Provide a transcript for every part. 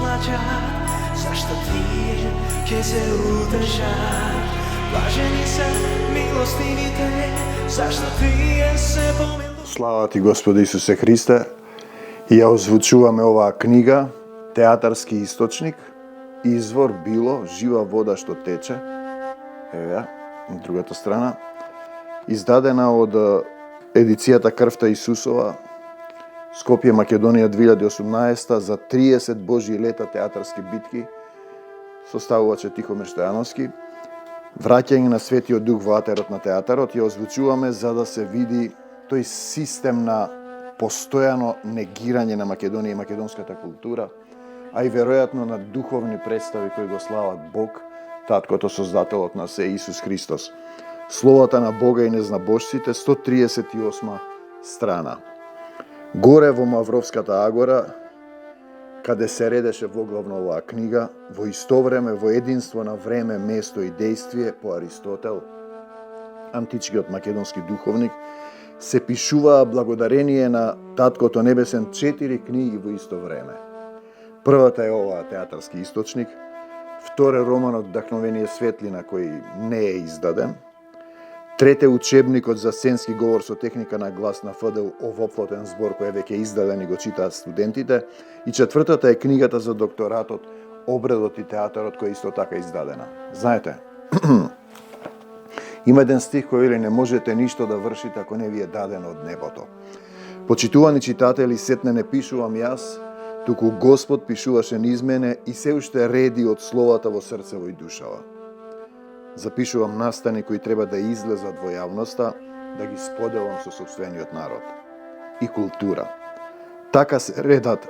плачат, зашто тие ќе се утешат. Блажени се милостивите, зашто тие се помилуваат. Слава ти, Господи Исусе Христе! И ја озвучуваме оваа книга, Театарски источник, Извор било, жива вода што тече. Еве ја, на другата страна. Издадена од едицијата Крвта Исусова, Скопје, Македонија 2018 за 30 Божји лета театарски битки, составуваче Тихомир Стојановски. Враќање на Светиот Дух во атерот на театарот ја озвучуваме за да се види тој систем на постојано негирање на Македонија и македонската култура, а и веројатно на духовни представи кои го слават Бог, Таткото Создателот на се Исус Христос. Словата на Бога и незнабожците, 138 страна. Горе во Мавровската агора, каде се редеше воглавно оваа книга, во исто време, во единство на време, место и действие по Аристотел, античкиот македонски духовник, се пишуваа благодарение на Таткото Небесен 4 книги во исто време. Првата е оваа Театарски источник, вторе романот Вдахновение светлина кој не е издаден, трете учебникот за сценски говор со техника на глас на ФДУ овоплотен збор кој е веќе издаден и го читаат студентите, и четвртата е книгата за докторатот Обредот и театарот кој е исто така издадена. Знаете, има еден стих кој вели не можете ништо да вршите ако не ви е дадено од небото. Почитувани читатели, сетне не пишувам јас, туку Господ пишуваше низ мене и се уште реди од словата во срцево и душава. Запишувам настани кои треба да излезат во јавноста, да ги споделам со сопствениот народ. И култура. Така се редат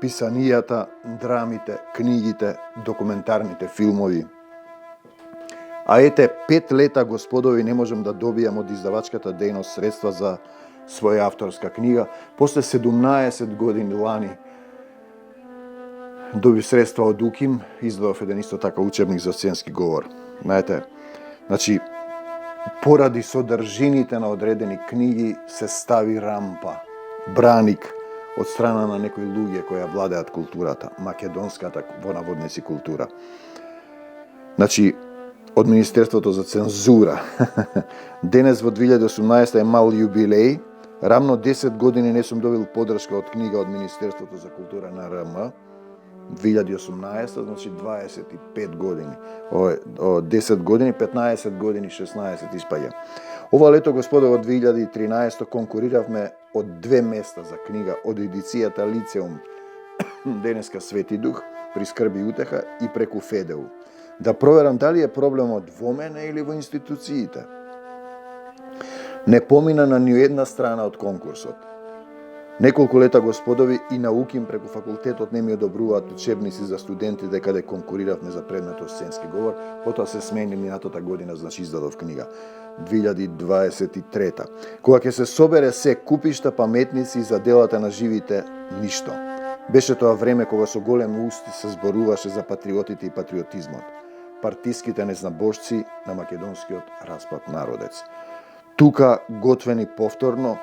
писанијата, драмите, книгите, документарните филмови. А ете, 5 лета, Господови, не можем да добијам од издавачката дејност средства за своја авторска книга. После 17 години лани доби средства од УКИМ, издадов еден исто така учебник за сценски говор. Знаете, значи, поради содржините на одредени книги се стави рампа, браник од страна на некои луѓе кои ја владеат културата, македонската во наводници култура. Значи, од Министерството за цензура. Денес во 2018 е мал јубилеј, рамно 10 години не сум добил подршка од книга од Министерството за култура на РМ, 2018, значи 25 години. 10 години, 15 години, 16 испаѓа. Ова лето, Господа, во 2013 конкуриравме од 2 места за книга од едицијата Лицеум, денеска Свети Дух, при Скрби и утеха и преку ФДУ. Да проверам дали е проблемот во мене или во институциите. Не помина на ниједна страна од конкурсот. Неколку лета, Господови, и науким преку факултетот не ми одобруваат учебници за студентите каде конкуриравме за предметот сценски говор, потоа се смени минатата година, значи издадов книга 2023. Кога ќе се собере се купишта паметници за делата на живите, ништо. Беше тоа време кога со големи усти се зборуваше за патриотите и патриотизмот, партиските незнабожци на македонскиот распад народец. Тука готвени повторно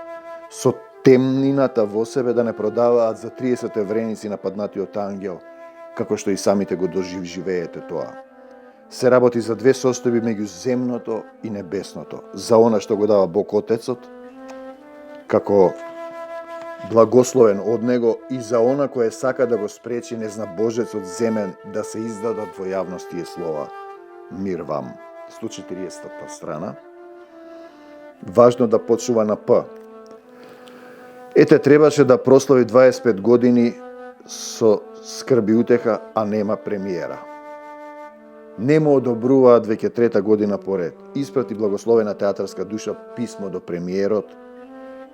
со темнината во себе да не продаваат за 30 евреници нападнатиот ангел, како што и самите го доживеете тоа. Се работи за 2 состојби меѓу земното и небесното, за она што го дава Бог Отецот, како благословен од Него, и за она кој сака да го спречи незнабожецот земен да се издадат во јавност тие слова. Мир вам. 140 страна. Важно да почува на П. Ете, требаше да прослави 25 години со Скрби утеха, а нема премиера. Не му одобруваат веќе 3-та година поред. Испрати благословена театарска душа писмо до премиерот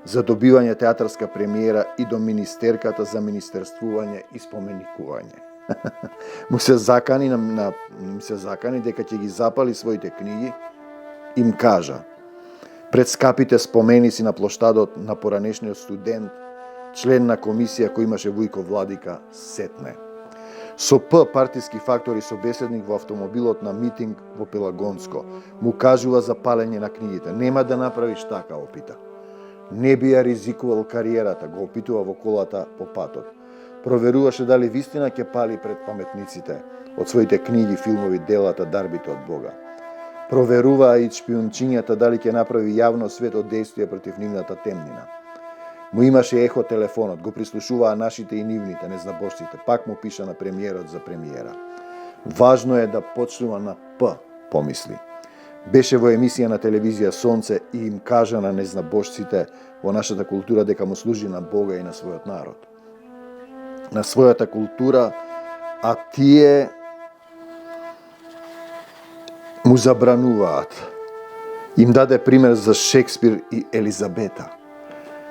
за добивање театарска премиера и до министерката за министерствување и споменикување. Му се закани дека ќе ги запали своите книги, им кажа: пред скапите споменици на плоштадот на поранешниот студент, член на комисија кој имаше Вујко Владика, сетне. Со П партиски фактори собеседник во автомобилот на митинг во Пелагонско му кажува за палење на книгите. Нема да направиш така, опита. Не би ја ризикувал кариерата, го опитува во колата по патот. Проверуваше дали вистина ќе пали пред паметниците од своите книги, филмови, делата, дарбите од Бога. Проверуваа и шпиунчињата дали ќе направи јавно свето действие против нивната темнина. Му имаше ехо телефонот, го прислушуваа нашите и нивните, незнабожците, пак му пиша на премиерот за премиера. Важно е да почнува на П, помисли. Беше во емисија на телевизија Сонце и им кажа на незнабожците во нашата култура дека му служи на Бога и на својот народ. На својата култура, а тие му забрануваат. Им даде пример за Шекспир и Елизабета.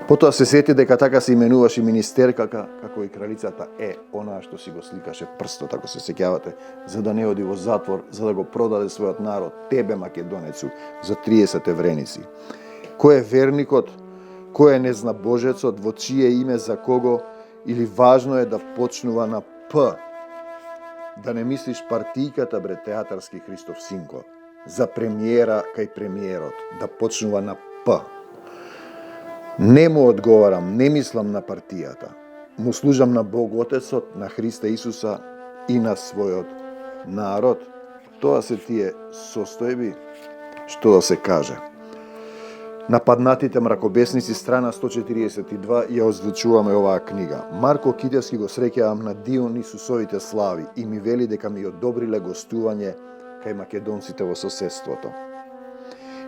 Потоа се сети дека така се именуваше министеркака, како и кралицата онаа што си го сликаше прстот, ако се сеќавате, за да не оди во затвор, за да го продаде својот народ, тебе македонецу, за 30 евреници. Кој е верникот, кој е незнабожецот, во чие име, за кого, или важно е да почнува на П. Да не мислиш партијката, бре, театарски Христов синко, за премиера кај премиерот, да почнува на П. Не му одговарам, не мислам на партијата. Му служам на Бог Отецот, на Христа Исуса и на својот народ. Тоа се тие состојби, што да се каже. Нападнатите мракобесници, страна 142, ја озвучуваме оваа книга. Марко Китевски го среќавам на Дионисусовите слави и ми вели дека ми одобриле гостување кај македонците во соседството.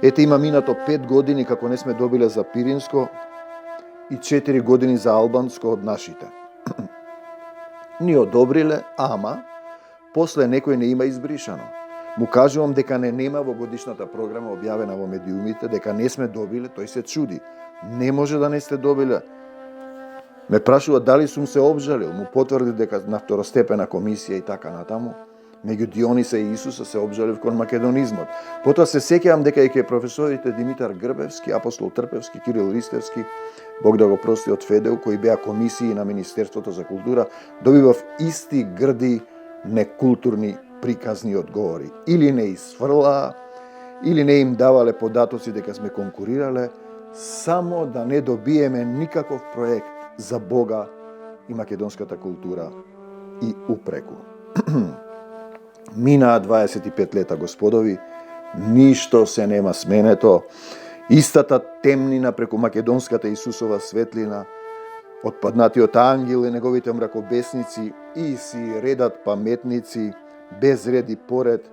Ете, има минато 5 години како не сме добиле за Пиринско и 4 години за Албанско од нашите. Ни одобриле, ама после некој не има избришано. Му кажувам дека не нема во годишната програма објавена во медиумите, дека не сме добиле, тој се чуди. Не може да не сте добиле. Ме прашува дали сум се обжалил, му потврди дека на второстепена комисија и така натаму. Меѓу Диониса и Исуса се обжалив кон македонизмот. Потоа се сеќавам дека и кај професорите Димитар Грбевски, Апостол Трпевски, Кирил Ристевски, Бог да го прости од Федел, кои беа комисии на Министерството за култура, добивав исти грди некултурни приказни одговори. Или не изфрлаа, или не им давале податоци дека сме конкурирале, само да не добиеме никаков проект за Бога и македонската култура и упреку. Минаа 25 лета, господови, ништо се нема сменето. Истата темнина преку македонската Исусова светлина, отпаднатиот ангел и неговите мракобесници и си редат паметници, без ред и поред,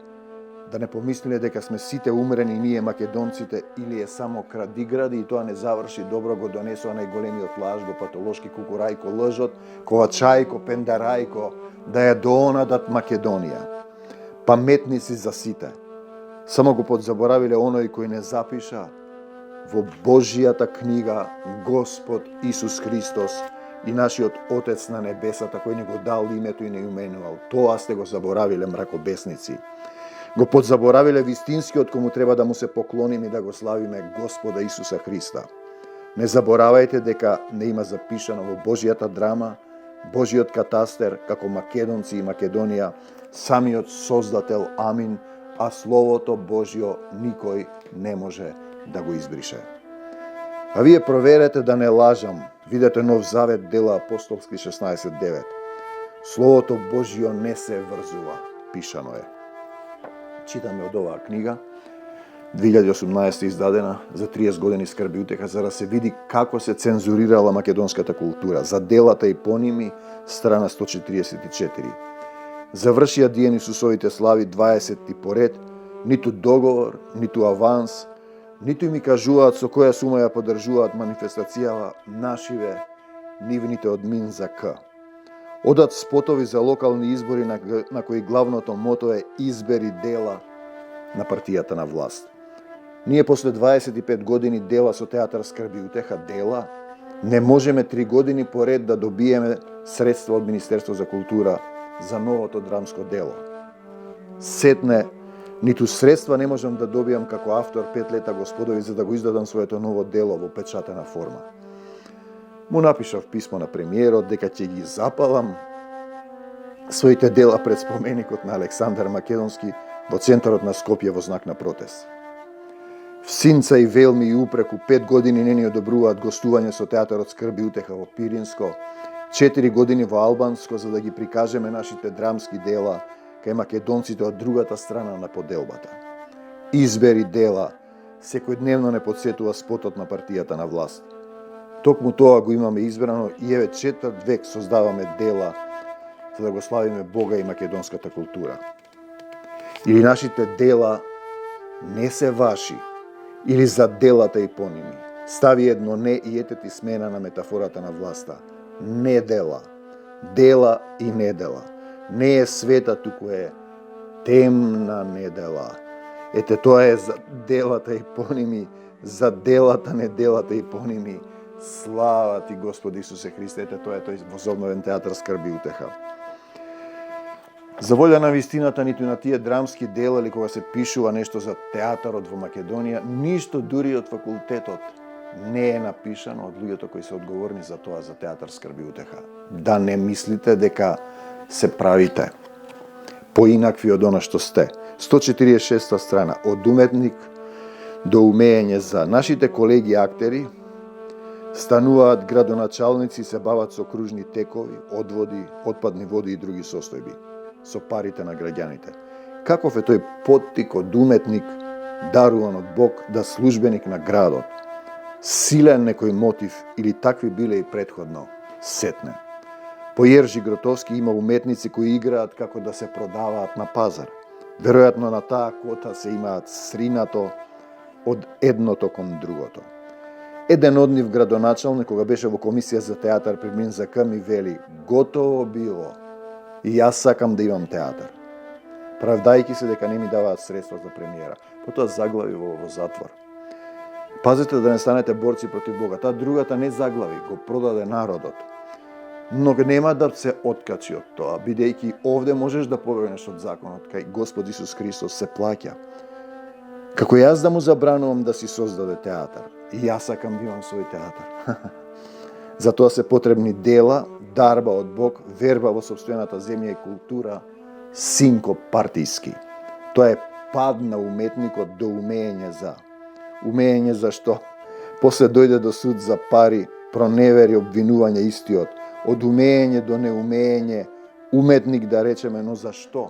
да не помислиле дека сме сите умрени ние македонците или е само крадигради и тоа не заврши добро, го донесува најголемиот лажго, патолошки кукурајко лжот, ковачајко, пендарајко, да ја доонадат Македонија. Паметници за сите. Само го подзаборавиле оној кој не запиша во Божијата книга Господ Исус Христос и нашиот Отец на небесата, кој ни го дал името и не именувал. Тоа сте го заборавиле, мракобесници. Го подзаборавиле вистинскиот кому треба да му се поклониме и да го славиме Господа Исуса Христа. Не заборавајте дека не има запишано во Божијата драма, Божиот катастер, како македонци и Македонија, самиот Создател, амин, а Словото Божјо никој не може да го избрише. А вие проверете да не лажам. Видете Нов Завет, дела апостолски 16.9. Словото Божјо не се врзува, пишано е. Читаме од оваа книга, 2018 издадена, за 30 години скрби утеха, за да се види како се цензурирала македонската култура, за делата и поними, страна 144. Завршија Дионисусовите слави 20 поред, ниту договор, ниту аванс, ниту ми кажуваат со која сума ја поддржуваат манифестацијава, нашиве, нивните од Мин за К. Одат спотови за локални избори на кои главното мото е избери дела на партијата на власт. Ние после 25 години дела со театар скрби утеха, дела, не можеме 3 години поред да добиеме средства од Министерство за култура за новото драмско дело. Сетне, ниту средства не можам да добијам како автор 5 лета, господови, за да го издадам своето ново дело во печатена форма. Му напишав писмо на премиерот дека ќе ги запалам своите дела пред споменикот на Александар Македонски во центарот на Скопје во знак на протест. Всинца и велми и упреку 5 години не ни одобруваат гостување со театарот скрби утеха во Пиринско, 4 години во албанско за да ги прикажеме нашите драмски дела кај македонците од другата страна на поделбата. Избери дела секојдневно не подсетува спотот на партијата на власт. Токму тоа го имаме избрано и еве 4 век создаваме дела за да го славиме Бога и македонската култура. Или нашите дела не се ваши, или за делата и поними. Стави едно не и ете ти смена на метафората на власта. Не дела. Дела и недела. Не е света, туку е темна недела. Ете тоа е за делата и поними, за делата, неделата и поними. Слава ти, Господи Исусе Христе, ете тоа е тој возобновен театар скрби и утеха. За волја на вистината, ниту на тие драмски дела или кога се пишува нешто за театарот во Македонија, ништо дури од факултетот не е напишано од луѓето кои се одговорни за тоа, за театар скрби и утеха. Да не мислите дека се правите поинакви од она што сте. 146 страна, од уметник до умеење за. Нашите колеги актери стануваат градоначалници, се бават со кружни текови, одводи, отпадни води и други состојби, со парите на граѓаните. Каков е тој поттик од уметник, даруван од Бог, да службеник на градот? Силен некој мотив или такви биле и предходно? Сетне. По Јержи Гротовски има уметници кои играат како да се продаваат на пазар. Веројатно на таа кота се имаат сринато од едното кон другото. Еден од нив градоначалник, кога беше во комисија за театар при МНЗК, ми вели: готово било, и јас сакам да имам театар. Правдајќи се дека не ми даваат средства за премиера. Потоа заглави во затвор. Пазете да не станете борци против Бога. Таа другата не заглави, го продаде народот. Но нема да се откачи од тоа, бидејќи овде можеш да побегнеш од законот, кај Господ Исус Христос се плаќа. Како јас да му забранувам да си создаде театар, и јас сакам да имам свој театар. Затоа се потребни дела, дарба од Бог, верба во сопствената земја и култура, синко партиски. Тоа е пад на уметникот до умеење за. Умеење за што? После дојде до суд за пари, проневери, обвинување истиот. Од умеење до неумеење, уметник да речеме, но зашто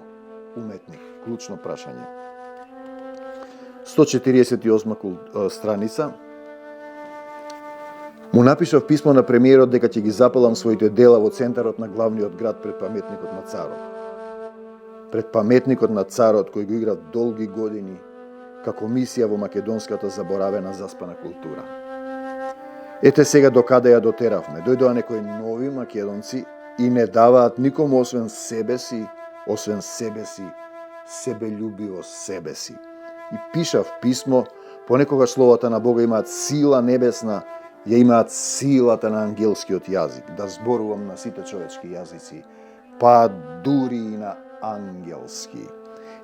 уметник? Клучно прашање. 148 страница. Му напишав писмо на премиерот дека ќе ги запалам своите дела во центарот на главниот град пред паметникот на царот. Пред паметникот на царот кој го играв долги години како мисија во македонската заборавена заспана култура. Ете сега докаде ја дотеравме. Дојдоа некои нови македонци и не даваат никому освен себе си, себелюбиво себе си. И пишав писмо, понекогаш словата на Бога имаат сила небесна, ја имаат силата на ангелскиот јазик, да зборувам на сите човечки јазици, па дури и на ангелски.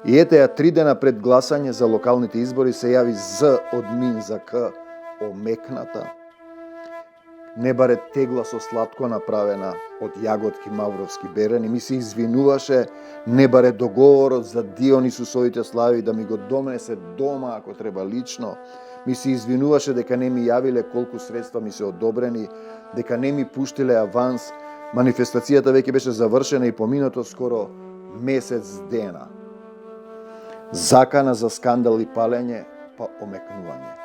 И ете ја 3 дена пред гласање за локалните избори се јави З од МНЗК, омекната, не баре тегла со сладко направена од јаготки мавровски берени, ми се извинуваше, не баре договорот за Дионисусовите слави да ми го донесе дома ако треба лично, ми се извинуваше дека не ми јавиле колку средства ми се одобрени, дека не ми пуштиле аванс, манифестацијата веќе беше завршена и поминато скоро месец дена. Закана за скандал и палење, па омекнување.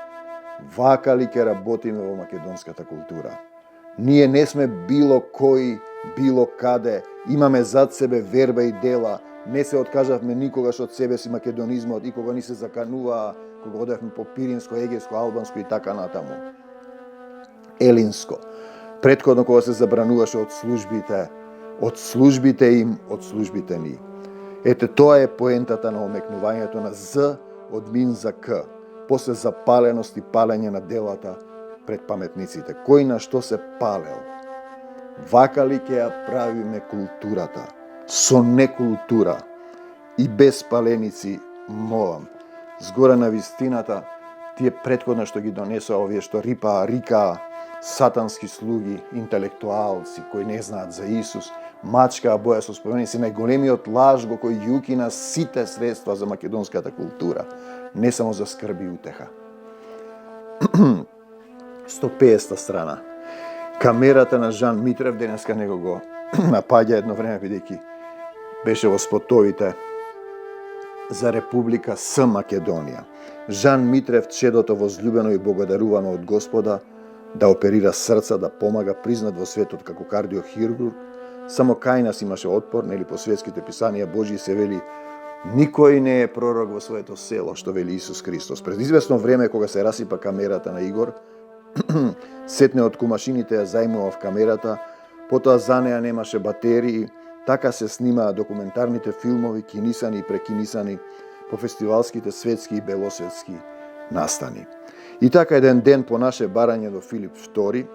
Вака ли ќе работиме во македонската култура? Ние не сме било кој, било каде, имаме зад себе верба и дела, не се откажавме никогаш од себе си македонизмот и кога ни се закануваа, кога одевме по Пиринско, Егејско, Албанско и така натаму. Елинско. Претходно кога се забрануваше од службите им, од службите ни. Ете тоа е поентата на омекнувањето на З од МНЗК. После запаленост и палење на делата пред паметниците. Кој на што се палел? Вака ли ќе ја правиме културата? Со некултура и без паленици, молам. Згоре на вистината, тие претходно што ги донесоа овие што рикаа, сатански слуги, интелектуалци кои не знаат за Исус, мачкаа боја со спомени си најголемиот лаж го кој ја укина сите средства за македонската култура, не само за скрби и утеха. 150 страна. Камерата на Жан Митрев денеска него го напаѓа едно време, бидејќи беше во спотовите за Република С Македонија. Жан Митрев, чедото возлюбено и благодарувано од Господа, да оперира срца, да помага, признат во светот како кардиохирург. Само кај нас имаше отпор, нели по светските писанија Божји се вели никој не е пророк во своето село, што вели Исус Христос. Пред известно време, кога се расипа камерата на Игор, сетне од кумашините ја зајмува в камерата, потоа за неа немаше батерии, така се снимаа документарните филмови, кинисани и прекинисани по фестивалските светски и белосветски настани. И така еден ден по наше барање до Филип II,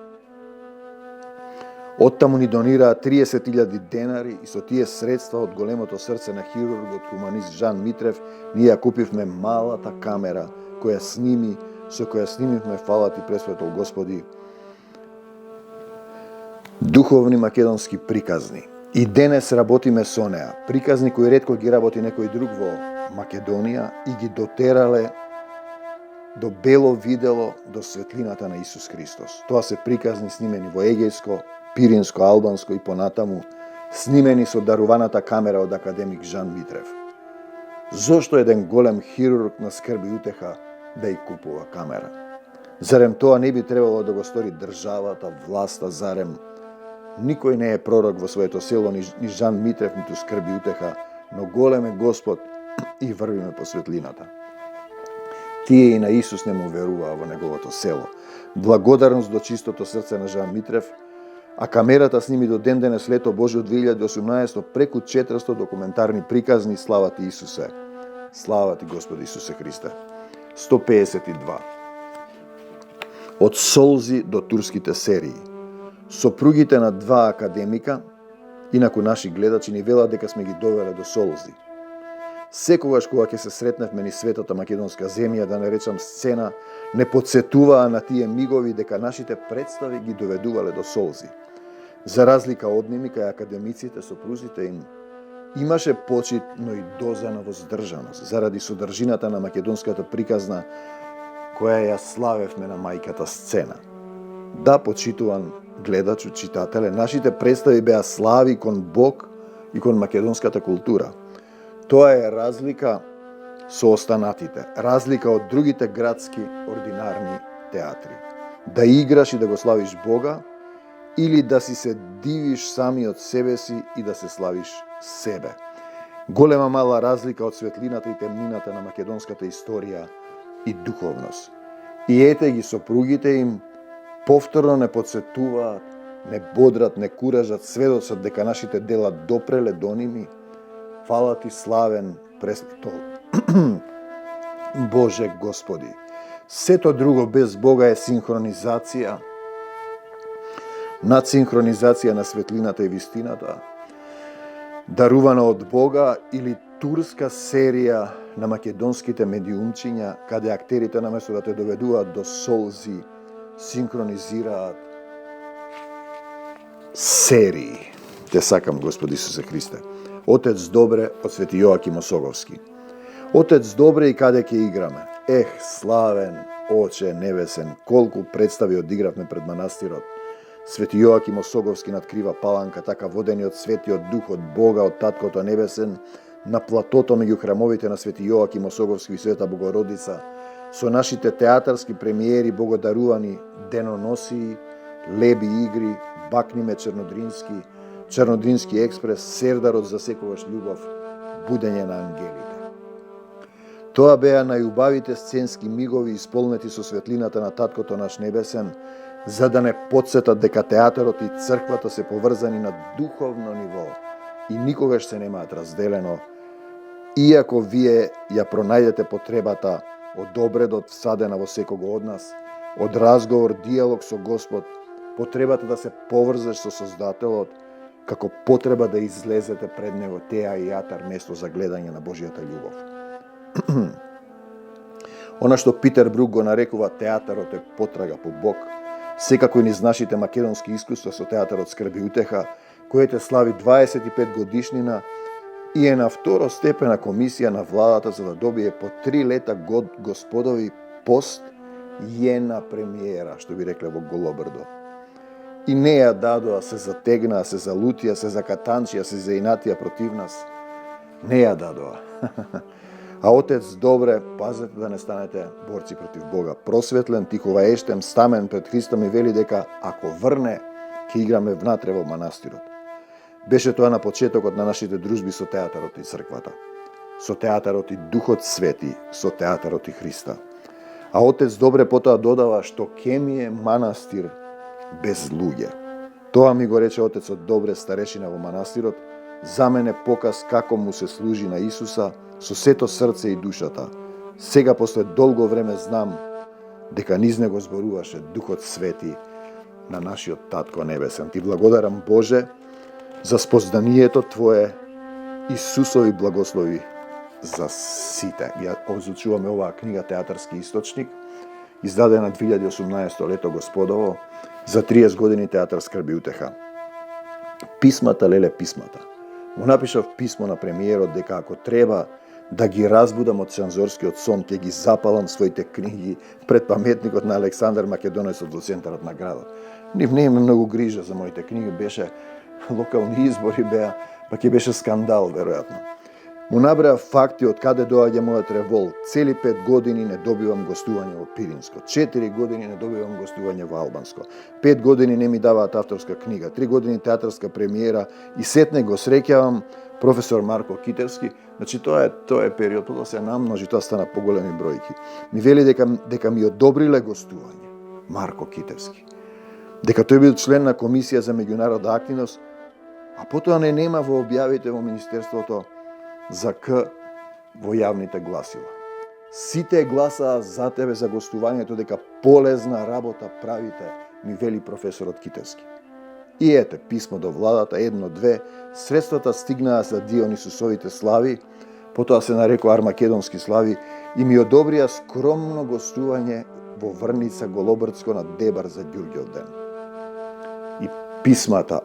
оттаму ни донираа 30.000 денари и со тие средства од големото срце на хирургот хуманист Жан Митрев ние ја купивме малата камера со која снимивме, фала ти пресветол Господи, духовни македонски приказни. И денес работиме со неа. Приказни кои ретко ги работи некој друг во Македонија и ги дотерале до бело видело, до светлината на Исус Христос. Тоа се приказни снимени во Егејско, Пиринско, Албанско и понатаму, снимени со даруваната камера од академик Жан Митрев. Зошто еден голем хирург на скрби и утеха да ја купува камера? Зарем тоа не би требало да го стори државата, власта, зарем никој не е пророк во своето село, ни Жан Митрев, ниту скрби и утеха, но голем е Господ и врвиме по светлината. Тие и на Исус не му веруваа во неговото село. Благодарност до чистото срце на Жан Митрев, а камерата сними до ден денес лето Божјо 2018 преку 400 документарни приказни. Слава ти Исусе. Слава ти Господи Исусе Христе. 152. Од солзи до турските серии. Сопругите на два академика, инаку наши гледачи ни велат дека сме ги довеле до солзи. Секогаш кога ќе се сретневме низ светата македонска земја, да не речам сцена, не подсетуваа на тие мигови дека нашите представи ги доведувале до солзи. За разлика од ними, кај академиците, сопрузите им, имаше почит, но и доза на воздржаност, заради содржината на македонската приказна, која ја славевме на мајката сцена. Да, почитуван гледачу, читателе, нашите представи беа слави кон Бог и кон македонската култура. Тоа е разлика со останатите, разлика од другите градски ординарни театри. Да играш и да го славиш Бога, или да си се дивиш сами од себе си и да се славиш себе. Голема мала разлика од светлината и темнината на македонската историја и духовност. И ете ги сопругите им повторно не подсетуваат, не бодрат, не куражат сведоцот дека нашите дела допреле до ними. Фала ти славен пресветол Боже Господи. Сето друго без Бога е синхронизација, надсинхронизација на светлината и вистината, дарувана од Бога, или турска серија на македонските медиумчиња, каде актерите наместо да те доведуваат до солзи, синхронизираат серии. Те сакам, Господи Исусе Христе. Отец добре од Свети Јоаким Осоговски. Отец добре и каде ќе играме? Ех, славен Оче небесен, колку представи одигравме пред манастирот. Свети Јоаким Осоговски надкрива Паланка, така водени од Светиот Дух, од Бога, од Таткото небесен, на платото меѓу храмовите на Свети Јоаким Осоговски и Света Богородица, со нашите театарски премиери богодарувани деноносии, леби игри, Бакниме Чернодрински, Чернодрински експрес, Сердарот за секогаш љубов, Будење на ангелите. Тоа беа најубавите сценски мигови исполнети со светлината на Таткото наш небесен, за да не подсетат дека театарот и црквата се поврзани на духовно ниво и никогаш се немаат разделено, иако вие ја пронајдете потребата од обредот всадена во секого од нас, од разговор, диалог со Господ, потребата да се поврзеш со Создателот, како потреба да излезете пред Него теа и јатар место за гледање на Божјата љубов. Она што Питер Брук го нарекува театарот е потрага по Бог, секако и низ нашите македонски искуства со театарот Скрби и утеха, којете слави 25 годишнина и е на второстепена комисија на владата за да добие по 3 лета Господови пост јена премиера, што би рекле во Голобрдо. И не ја дадоа, се затегнаа, се залутија, се закатанчија, се заинатија против нас. Не ја дадоа. А Отец добре, пазете да не станете борци против Бога. Просветлен, тиховаештен, стамен пред Христа ми вели дека ако врне, ќе играме внатре во манастирот. Беше тоа на почетокот на нашите дружби со театарот и црквата. Со театарот и Духот Свети, со театарот и Христа. А Отец добре потоа додава што ке ми е манастир без луѓе. Тоа ми го рече Отецот добре, старешина во манастирот, за мене показ како му се служи на Исуса со сето срце и душата. Сега после долго време знам дека низ него зборуваше Духот Свети на нашиот Татко Небесен. Ти благодарам, Боже, за спознанието Твое, Исусови благослови за сите. Ја обзучуваме оваа книга Театарски источник, издадена 2018 лето Господово, за 30 години театар скрби утеха. Писмата, леле, писмата. Му напишав писмо на премиерот дека ако треба да ги разбудам од цензорскиот сон, ќе ги запалам своите книги пред паметникот на Александар Македонецот во центарот на градот. Нив не има многу грижа за моите книги, беше локални избори беа, па ќе беше скандал веројатно. Му набреа факти од каде доаѓа мојот револт. Цели 5 години не добивам гостување во Пиринско. 4 години не добивам гостување во Албанско. 5 години не ми даваат авторска книга. 3 години театарска премиера и сетне го среќавам професор Марко Китевски. Значи тоа е период, тоа се намножи, тоа стана поголеми бројки. Ми вели дека ми одобриле гостување Марко Китевски. Дека тој бил член на комисија за меѓународна активност, а потоа не нема во објавите во Министерството за К во јавните гласила. Сите гласаа за тебе за гостувањето дека полезна работа правите, ми вели професорот Китевски. И ете, писмо до владата, 1-2, средствата стигнаа за Дионисусовите слави, потоа се нарекоа Армакедонски слави и ми одобрија скромно гостување во Врница Голобрдско на Дебар за Ѓурѓов ден. И писмата,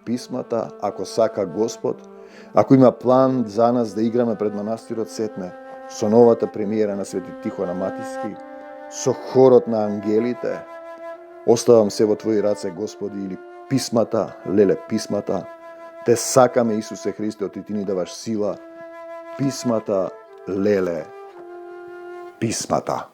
писмата, ако сака Господ, ако има план за нас да играме пред манастирот сетне, со новата премиера на Свети Тихона Матиски, со хорот на ангелите, оставам се во Твои раце, Господи, или писмата, леле, писмата, те сакаме, Исусе Христе, и Ти ни даваш сила, писмата, леле, писмата.